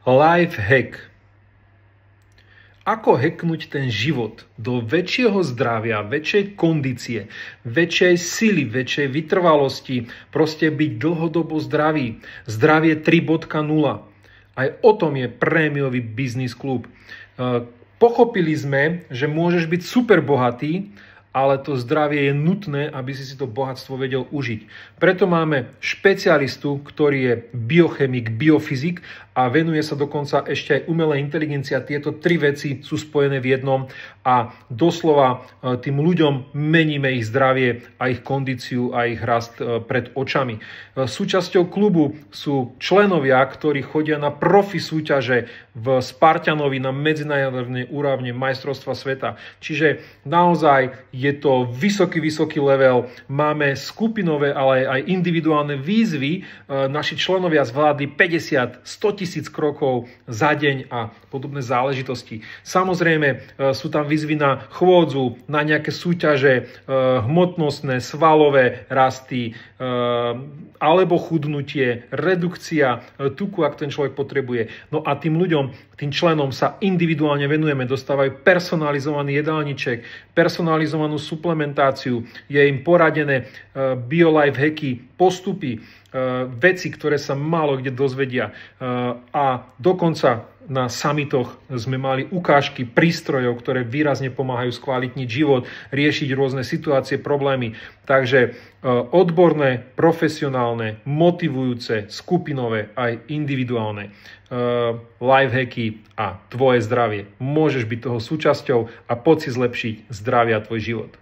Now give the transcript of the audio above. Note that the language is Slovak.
Life hack. Ako hacknúť ten život do väčšieho zdravia, väčšej kondície, väčšej sily, väčšej vytrvalosti, proste byť dlhodobo zdravý. Zdravie 3.0. Aj o tom je prémiový biznis klub. Pochopili sme, že môžeš byť super bohatý, ale to zdravie je nutné, aby si to bohatstvo vedel užiť. Preto máme špecialistu, ktorý je biochemik, biofyzik a venuje sa dokonca ešte aj umelej inteligencii. Tieto tri veci sú spojené v jednom a doslova tým ľuďom meníme ich zdravie a ich kondíciu a ich rast pred očami. Súčasťou klubu sú členovia, ktorí chodia na profi súťaže v Spartanovi na medzinárodnej úrovni majstrovstva sveta. Čiže naozaj je to vysoký level. Máme skupinové, ale aj individuálne výzvy. Naši členovia zvládli 50, 100 tisíc krokov za deň a podobné záležitosti. Samozrejme sú tam výzvy na chôdzu, na nejaké súťaže, hmotnostné, svalové rasty, alebo chudnutie, redukcia tuku, ak ten človek potrebuje. No a tým ľuďom, tým členom sa individuálne venujeme, dostávajú personalizovaný jedálniček, personalizovanú suplementáciu, je im poradené BioLife hacky, postupy, veci, ktoré sa málo kde dozvedia. A dokonca na summitoch sme mali ukážky prístrojov, ktoré výrazne pomáhajú skvalitniť život, riešiť rôzne situácie, problémy. Takže odborné, profesionálne, motivujúce, skupinové aj individuálne life hacky a tvoje zdravie. Môžeš byť toho súčasťou a poď si zlepšiť zdravie a tvoj život.